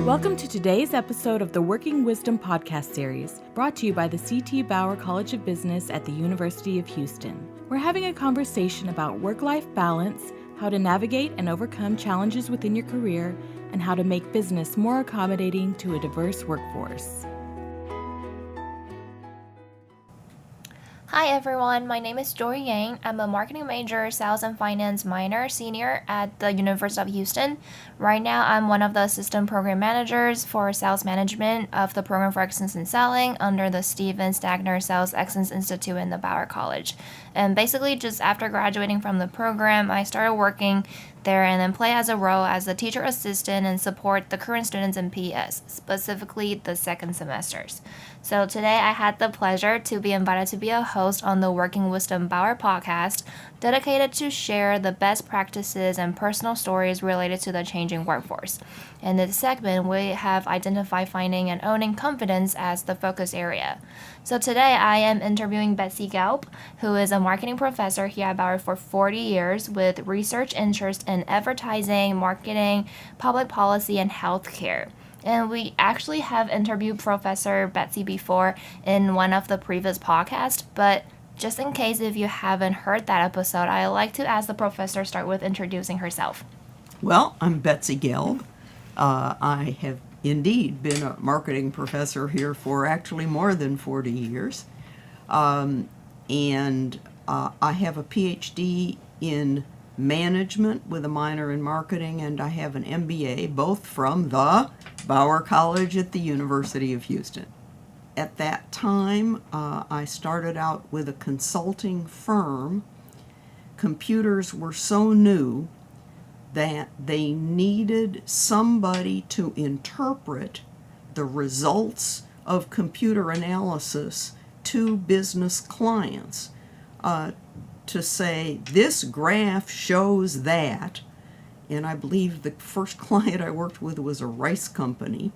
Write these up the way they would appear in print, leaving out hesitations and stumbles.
Welcome to today's episode of the Working Wisdom podcast series, brought to you by the C.T. Bauer College of Business at the University of Houston. We're having a conversation about work-life balance, how to navigate and overcome challenges within your career, and how to make business more accommodating to a diverse workforce. Hi everyone, my name is Joy Yang. I'm a marketing major, sales and finance minor, senior at the University of Houston. Right now, I'm one of the assistant program managers for sales management of the Program for Excellence in Selling under the Steven Stagner Sales Excellence Institute in the Bauer College. And basically, just after graduating from the program, I started working there and then play as a role as a teacher assistant and support the current students in PS, specifically the second semesters. So today I had the pleasure to be invited to be a host on the Working Wisdom Bauer podcast, dedicated to share the best practices and personal stories related to the changing workforce. In this segment, we have identified finding and owning confidence as the focus area. So today I am interviewing Betsy Gelb, who is a marketing professor here at Bauer for 40 years with research interest in advertising, marketing, public policy, and healthcare. And we actually have interviewed Professor Betsy before in one of the previous podcasts, but just in case if you haven't heard that episode, I'd like to ask the professor start with introducing herself. Well, I'm Betsy Gelb. I have indeed been a marketing professor here for actually more than 40 years. I have a PhD in management with a minor in marketing, and I have an MBA, both from the Bauer College at the University of Houston. At that time, I started out with a consulting firm. Computers were so new that they needed somebody to interpret the results of computer analysis to business clients, to say, this graph shows that. And I believe the first client I worked with was a rice company.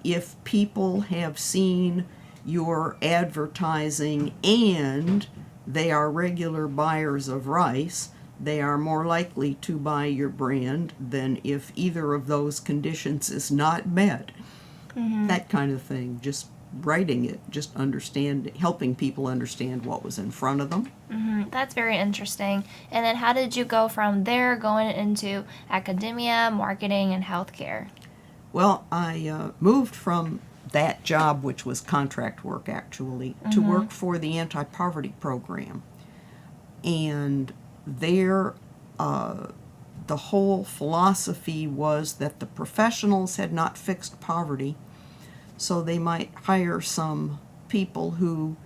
If people have seen your advertising and they are regular buyers of rice, they are more likely to buy your brand than if either of those conditions is not met. Mm-hmm. That kind of thing, just writing it, just helping people understand what was in front of them. Mm-hmm. That's very interesting. And then how did you go from there going into academia, marketing, and healthcare? Well, I moved from that job, which was contract work actually, mm-hmm. to work for the anti-poverty program. And there, the whole philosophy was that the professionals had not fixed poverty, so they might hire some people who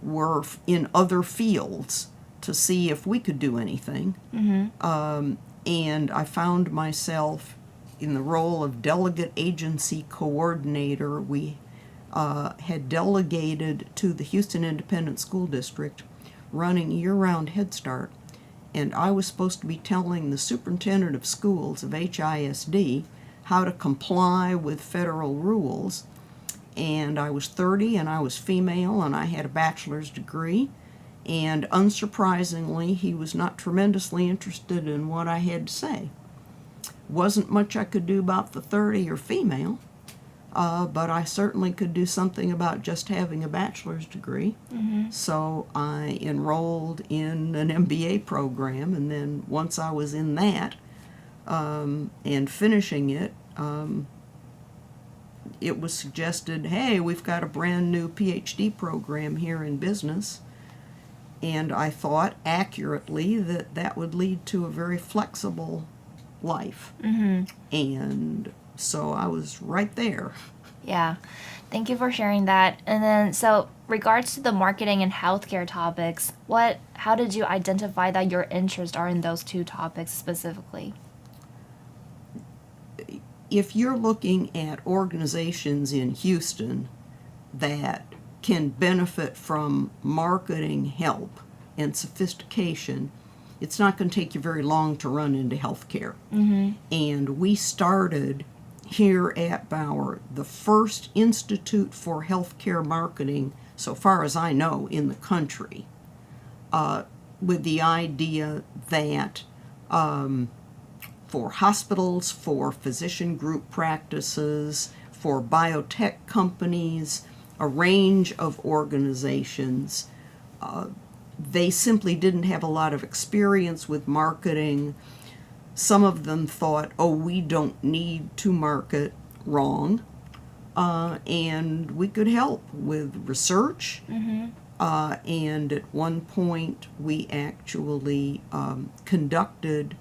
were in other fields to see if we could do anything. Mm-hmm. And I found myself in the role of delegate agency coordinator. We had delegated to the Houston Independent School District running year-round Head Start, and I was supposed to be telling the superintendent of schools of HISD how to comply with federal rules. And I was 30 and I was female and I had a bachelor's degree, and unsurprisingly he was not tremendously interested in what I had to say. Wasn't much I could do about the 30 or female, but I certainly could do something about just having a bachelor's degree. Mm-hmm. So I enrolled in an MBA program, and then once I was in that and finishing it, it was suggested, hey, we've got a brand new PhD program here in business. And I thought accurately that that would lead to a very flexible life. Mm-hmm. And so I was right there. Yeah. Thank you for sharing that. And then, so regards to the marketing and healthcare topics, how did you identify that your interests are in those two topics specifically? If you're looking at organizations in Houston that can benefit from marketing help and sophistication, it's not going to take you very long to run into healthcare. Mm-hmm. And we started here at Bauer the first Institute for Healthcare Marketing, so far as I know, in the country, with the idea that for hospitals, for physician group practices, for biotech companies, a range of organizations. They simply didn't have a lot of experience with marketing. Some of them thought, oh, we don't need to market. Wrong. And we could help with research. And at one point, we actually conducted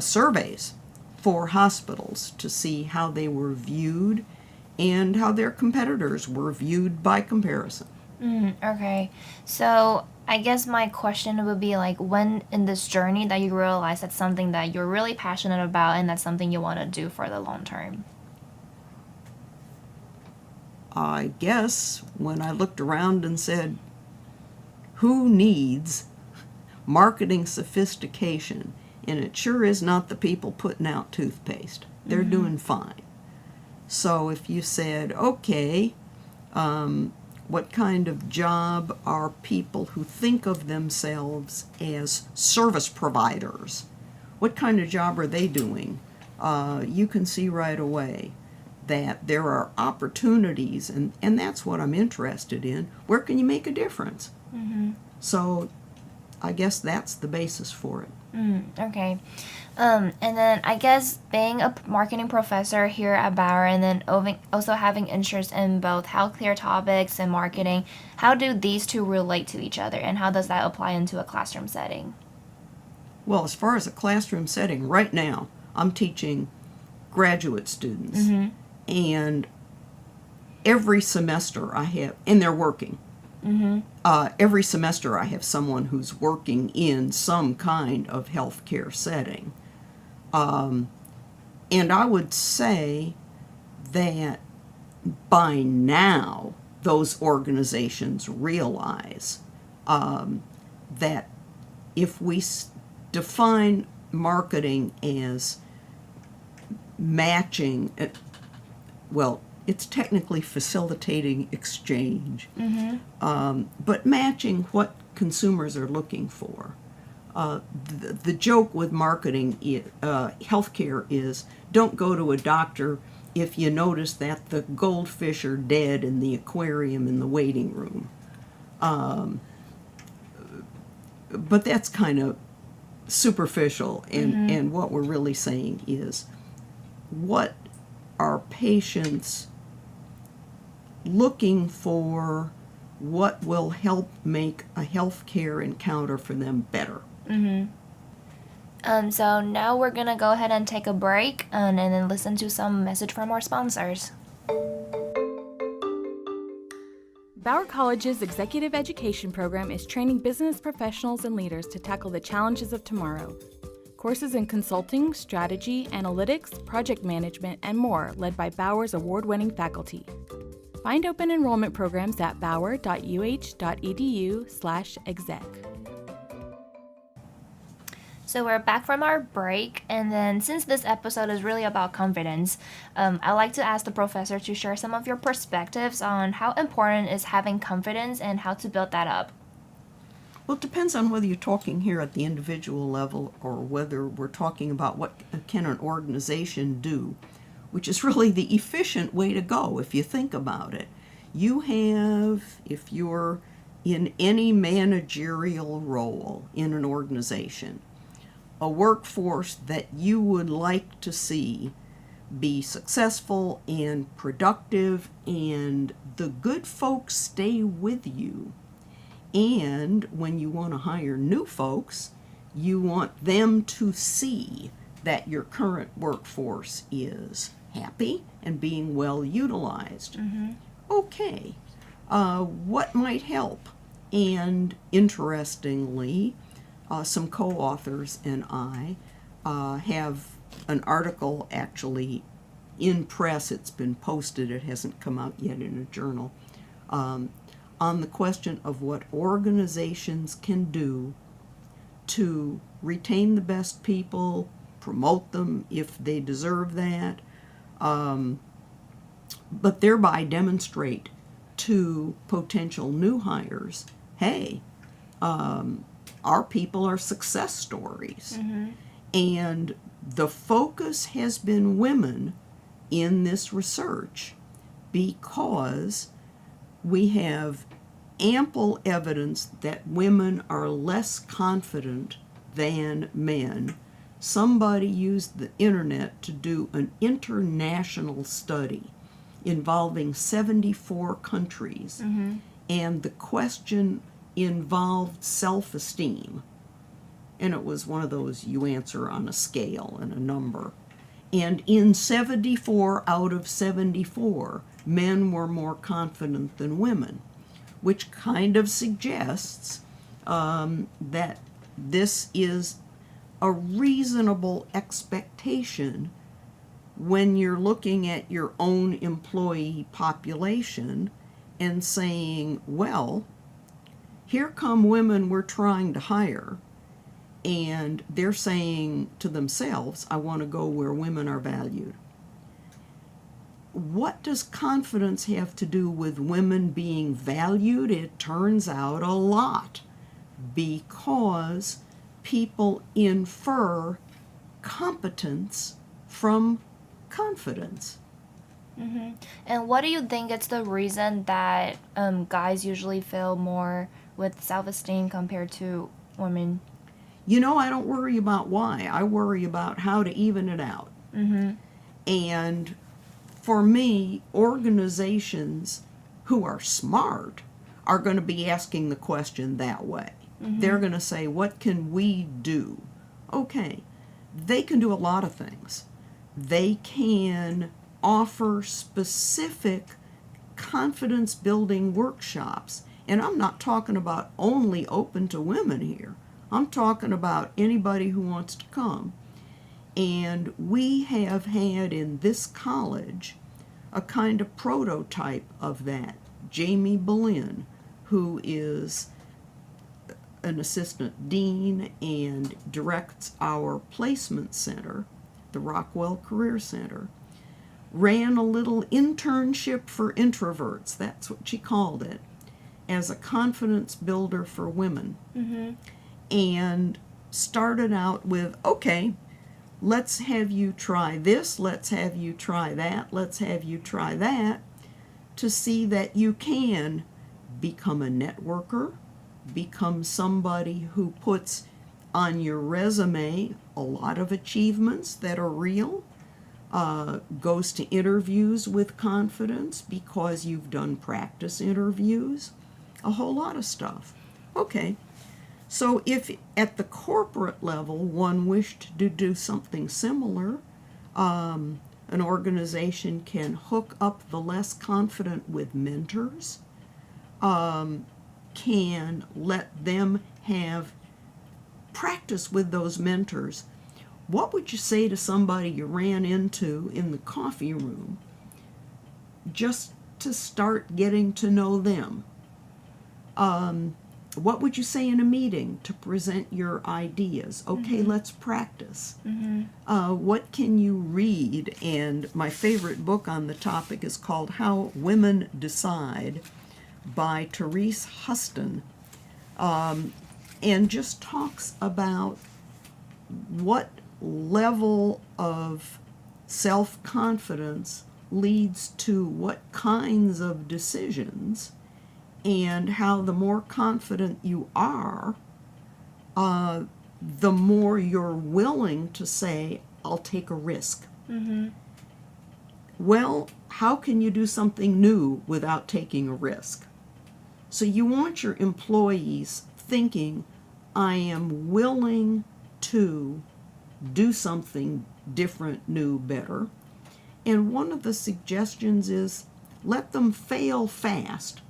surveys for hospitals to see how they were viewed and how their competitors were viewed by comparison. Okay. So I guess my question would be like, when in this journey that you realize that's something that you're really passionate about and that's something you want to do for the long term? I guess when I looked around and said, who needs marketing sophistication? And it sure is not the people putting out toothpaste. They're doing fine. So if you said, okay, what kind of job are people who think of themselves as service providers? What kind of job are they doing? You can see right away that there are opportunities, and that's what I'm interested in. Where can you make a difference? So I guess that's the basis for it. Okay. And then I guess being a marketing professor here at Bauer and then also having interest in both healthcare topics and marketing, how do these two relate to each other and how does that apply into a classroom setting? Well, as far as a classroom setting, right now I'm teaching graduate students, and every semester I have, and they're working. Every semester I have someone who's working in some kind of healthcare setting. And I would say that by now those organizations realize that if we define marketing as matching, well, it's technically facilitating exchange, but matching what consumers are looking for. The joke with marketing, healthcare is, don't go to a doctor if you notice that the goldfish are dead in the aquarium in the waiting room. But that's kind of superficial, and what we're really saying is, what are patients looking for? What will help make a healthcare encounter for them better? So now we're gonna go ahead and take a break and then listen to some message from our sponsors. Bauer College's executive education program is training business professionals and leaders to tackle the challenges of tomorrow. Courses in consulting, strategy, analytics, project management, and more led by Bauer's award-winning faculty. Find open enrollment programs at bauer.uh.edu/exec. So we're back from our break, and then since this episode is really about confidence, I'd like to ask the professor to share some of your perspectives on how important is having confidence and how to build that up. Well, it depends on whether you're talking here at the individual level or whether we're talking about what can an organization do, which is really the efficient way to go if you think about it. You have, if you're in any managerial role in an organization, a workforce that you would like to see be successful and productive, and the good folks stay with you. And when you want to hire new folks, you want them to see that your current workforce is happy and being well utilized. Okay, what might help? And interestingly, some co-authors and I have an article actually in press. It's been posted, it hasn't come out yet in a journal, on the question of what organizations can do to retain the best people, promote them if they deserve that, but thereby demonstrate to potential new hires, hey, our people are success stories. And the focus has been women in this research because we have ample evidence that women are less confident than men. Somebody used the internet to do an international study involving 74 countries, and the question involved self-esteem. And it was one of those you answer on a scale and a number. And in 74 out of 74, men were more confident than women, which kind of suggests that this is a reasonable expectation when you're looking at your own employee population and saying, well, here come women we're trying to hire, and they're saying to themselves, I want to go where women are valued. What does confidence have to do with women being valued? It turns out a lot, because people infer competence from confidence. And what do you think is the reason that guys usually feel more with self-esteem compared to women? You know, I don't worry about why. I worry about how to even it out. And for me, organizations who are smart are going to be asking the question that way. They're going to say, what can we do? Okay, they can do a lot of things. They can offer specific confidence-building workshops. And I'm not talking about only open to women here. I'm talking about anybody who wants to come. And we have had in this college a kind of prototype of that. Jamie Boleyn, who is an assistant dean and directs our placement center, the Rockwell Career Center, ran a little internship for introverts, that's what she called it, as a confidence builder for women. And started out with, okay, let's have you try this, let's have you try that, let's have you try that, to see that you can become a networker, become somebody who puts on your resume a lot of achievements that are real, goes to interviews with confidence because you've done practice interviews, a whole lot of stuff. Okay, so if at the corporate level one wished to do something similar, an organization can hook up the less confident with mentors, can let them have practice with those mentors. What would you say to somebody you ran into in the coffee room just to start getting to know them? What would you say in a meeting to present your ideas? Okay, let's practice. What can you read? And my favorite book on the topic is called How Women Decide by Therese Huston, and just talks about what level of self-confidence leads to what kinds of decisions, and how the more confident you are, the more you're willing to say, I'll take a risk. Well, how can you do something new without taking a risk? So you want your employees thinking, I am willing to do something different, new, better. And one of the suggestions is let them fail fast.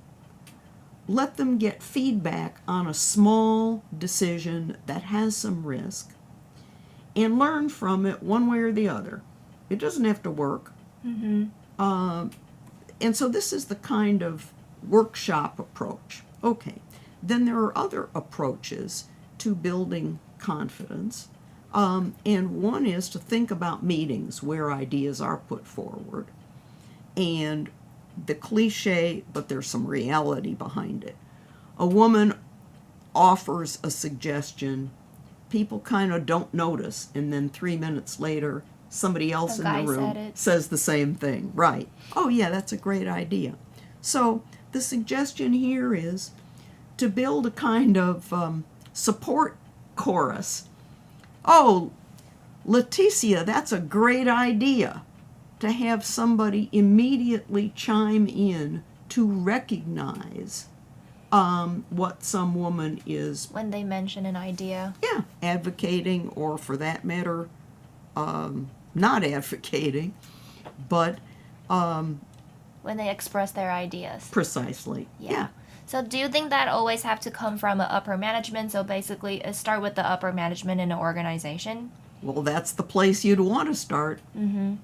Let them get feedback on a small decision that has some risk and learn from it one way or the other. It doesn't have to work. And so this is the kind of workshop approach. Okay, then there are other approaches to building confidence. And one is to think about meetings where ideas are put forward. And the cliche, but there's some reality behind it. A woman offers a suggestion people kind of don't notice, and then 3 minutes later, somebody else The in guy the room said it. says the same thing. Right. Oh, yeah, that's a great idea. So the suggestion here is to build a kind of support chorus. Oh, Leticia, that's a great idea. To have somebody immediately chime in to recognize what some woman is, When they mention an idea. yeah, advocating, or for that matter, not advocating, but When they express their ideas. precisely. Yeah. So do you think that always have to come from upper management? So basically, start with the upper management in an organization. Well, that's the place you'd want to start. And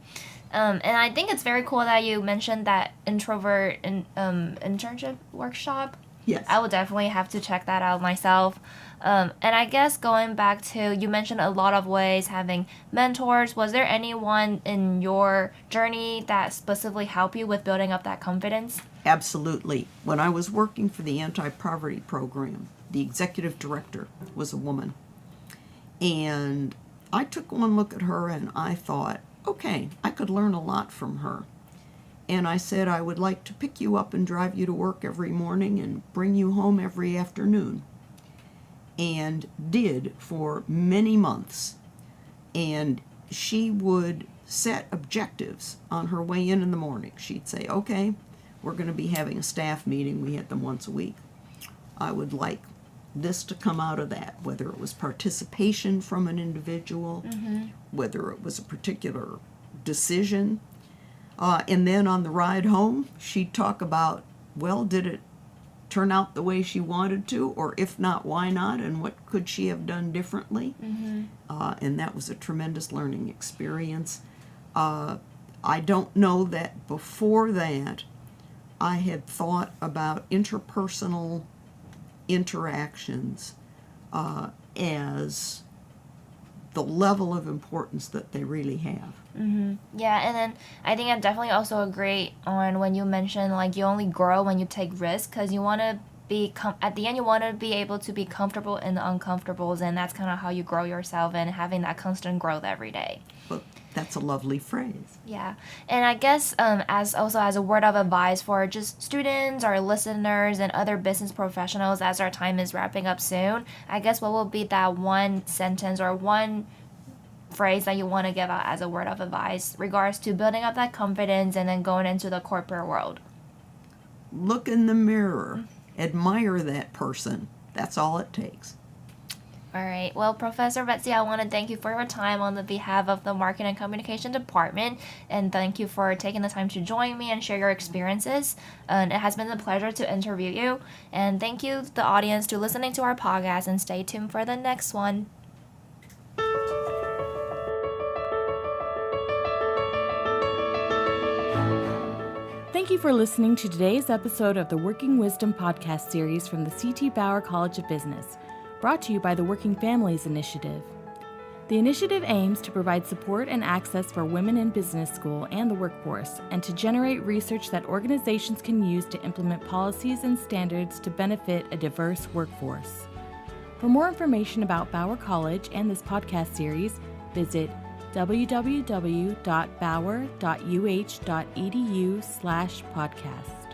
I think it's very cool that you mentioned that introvert internship workshop. Yes. I will definitely have to check that out myself. And I guess going back to, you mentioned a lot of ways having mentors. Was there anyone in your journey that specifically helped you with building up that confidence? Absolutely. When I was working for the anti-poverty program, the executive director was a woman. And I took one look at her and I thought, okay, I could learn a lot from her. And I said, I would like to pick you up and drive you to work every morning and bring you home every afternoon. And did for many months. And she would set objectives on her way in the morning. She'd say, okay, we're going to be having a staff meeting. We had them once a week. I would like this to come out of that, whether it was participation from an individual, whether it was a particular decision. And then on the ride home, she'd talk about, well, did it turn out the way she wanted to? Or if not, why not? And what could she have done differently? And that was a tremendous learning experience. I don't know that before that I had thought about interpersonal interactions as the level of importance that they really have. Yeah, and then I think I definitely also agree on when you mentioned like you only grow when you take risks, because you want to be at the end you want to be able to be comfortable in the uncomfortables, and that's kind of how you grow yourself and having that constant growth every day. But that's a lovely phrase. Yeah, and I guess as a word of advice for just students or listeners and other business professionals, as our time is wrapping up soon, I guess what will be that one sentence or one phrase that you want to give out as a word of advice regards to building up that confidence and then going into the corporate world? Look in the mirror. Admire that person. That's all it takes. All right. Well, Professor Betsy, I want to thank you for your time on the behalf of the Marketing and Communication Department, and thank you for taking the time to join me and share your experiences. And it has been a pleasure to interview you. And thank you, the audience, to listening to our podcast, and stay tuned for the next one. Thank you for listening to today's episode of the Working Wisdom podcast series from the C.T. Bauer College of Business, brought to you by the Working Families Initiative. The initiative aims to provide support and access for women in business school and the workforce, and to generate research that organizations can use to implement policies and standards to benefit a diverse workforce. For more information about Bauer College and this podcast series, visit www.bauer.uh.edu/podcast.